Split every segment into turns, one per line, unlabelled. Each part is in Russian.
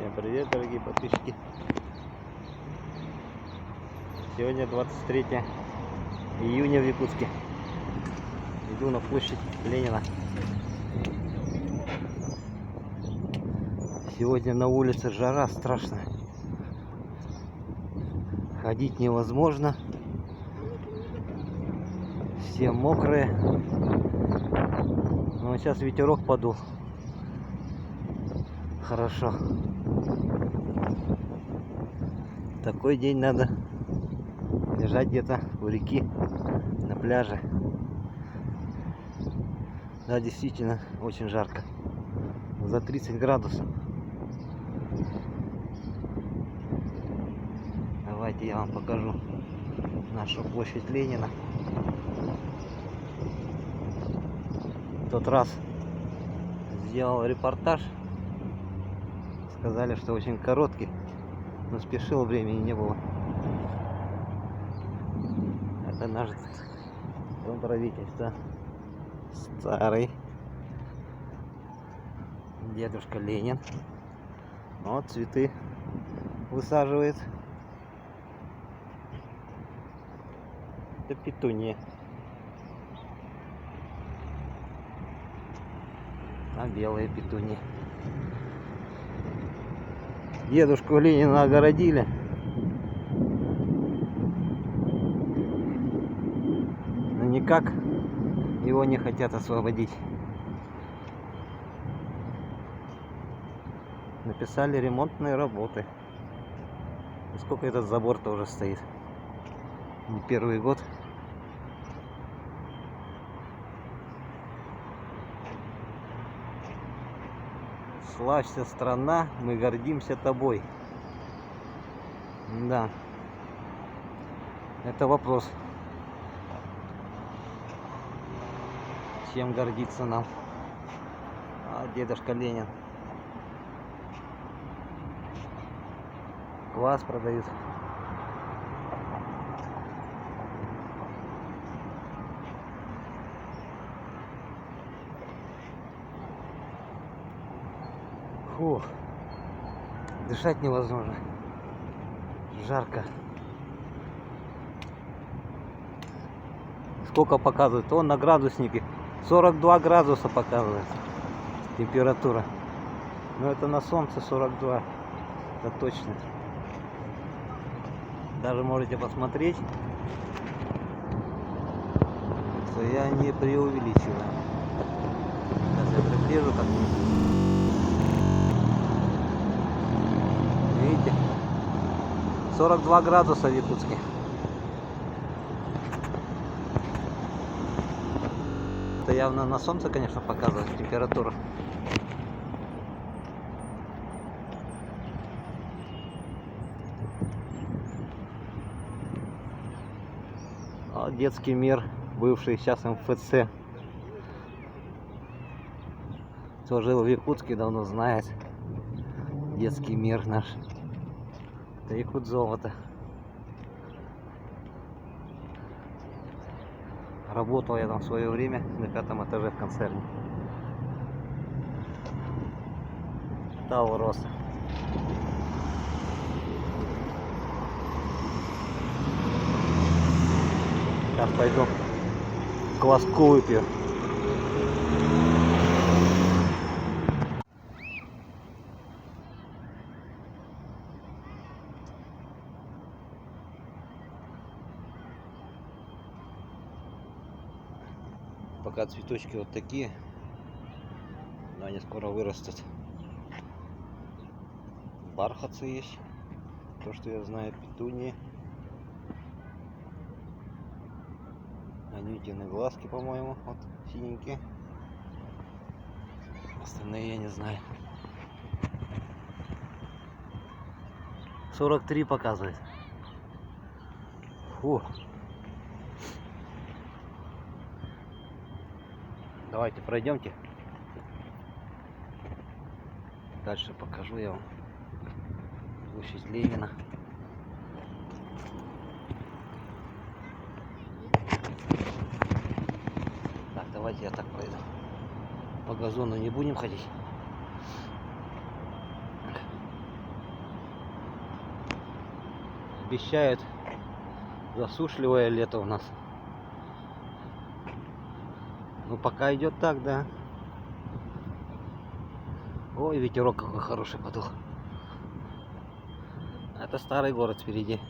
Всем привет, дорогие подписчики. Сегодня 23 июня в Якутске. Иду на площадь Ленина. Сегодня на улице жара страшная. Ходить невозможно. Все мокрые. Но сейчас ветерок подул. Хорошо. Такой день надо лежать где-то у реки, на пляже. Да, действительно, очень жарко. За 30 градусов. Давайте я вам покажу нашу площадь Ленина. В тот раз сделал репортаж. Сказали, что очень короткий, но спешил, времени не было. Это наш дом правительства. Старый. Дедушка Ленин. Вот цветы высаживает. Это петуния. А белые петунии. Дедушку Ленина огородили. Но никак его не хотят освободить. Написали ремонтные работы. И сколько этот забор-то уже стоит? Не первый год. Славься, страна, мы гордимся тобой. Да. Это вопрос. Чем гордиться нам? А дедушка Ленин. Квас продают. Фух. Дышать невозможно. Жарко. Сколько показывает? Он на градуснике 42 градуса показывает температура. Но это на солнце 42. Это точно. Даже можете посмотреть, что я не преувеличиваю. Сейчас я приближу так. Видите? 42 градуса в Якутске. Это явно на солнце, конечно, показывает температуру. А детский мир, бывший сейчас МФЦ. Кто жил в Якутске, давно знает. Детский мир наш. Это Якутзолото. Работал я там в свое время на 5-м этаже в концерне. Таурос. Сейчас пойду кваску выпью. Пока цветочки вот такие, но они скоро вырастут. Бархатцы есть, то что я знаю, петунии, анютины глазки, по-моему, вот синенькие. Остальные я не знаю. 43 показывает. Фу. Давайте пройдемте. Дальше покажу я вам площадь Ленина. Так, давайте я так пройду. По газону не будем ходить. Обещают засушливое лето у нас. Ну пока идет так, да. Ой, ветерок какой хороший подул. Это старый город впереди.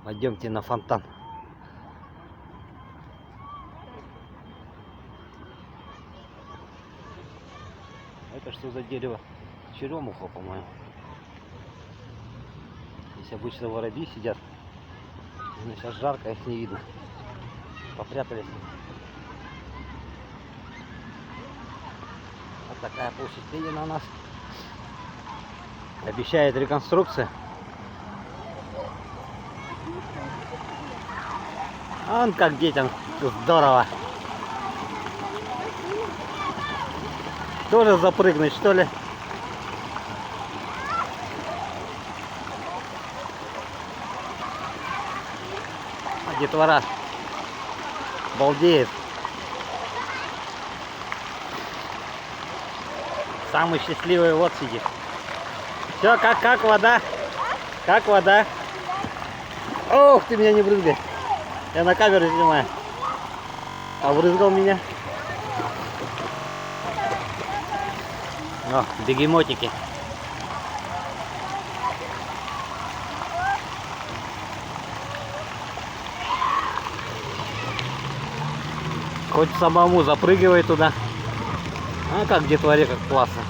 Пойдемте на фонтан. Это что за дерево? Черемуха, по-моему. Здесь обычно воробьи сидят. Но сейчас жарко, их не видно. Попрятались. Вот такая площадь Ленина у нас. Обещает реконструкция. Вон как детям здорово. Тоже запрыгнуть, что ли? Детвора балдеет. Самый счастливый вот сидит. Все, как вода? Как вода? Ох, ты меня не брызгай. Я на камеру снимаю. А брызгал меня. О, бегемотики. Хоть самому запрыгивай туда. А как в детворе, как классно.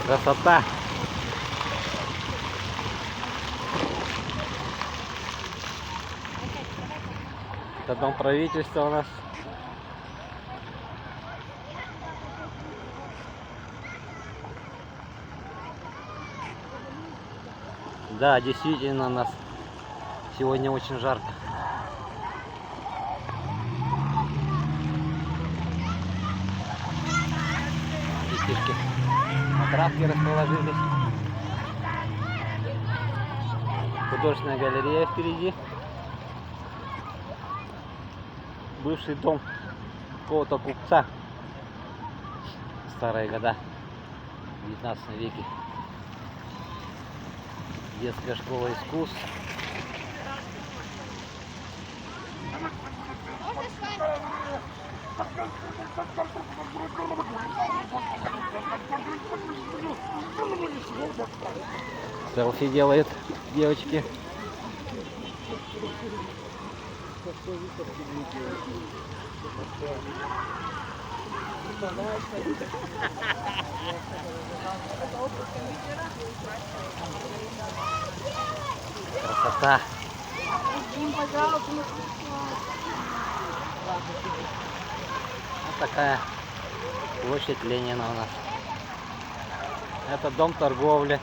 Красота. Это дом правительства у нас. Да, действительно, у нас сегодня очень жарко. Детишки на травке расположились. Художественная галерея впереди. Бывший дом какого-то купца. Старые года, в 19 веке. Детская школа искусств. Селфи делает девочки. Красота. Вот такая площадь Ленина у нас. Это дом торговли.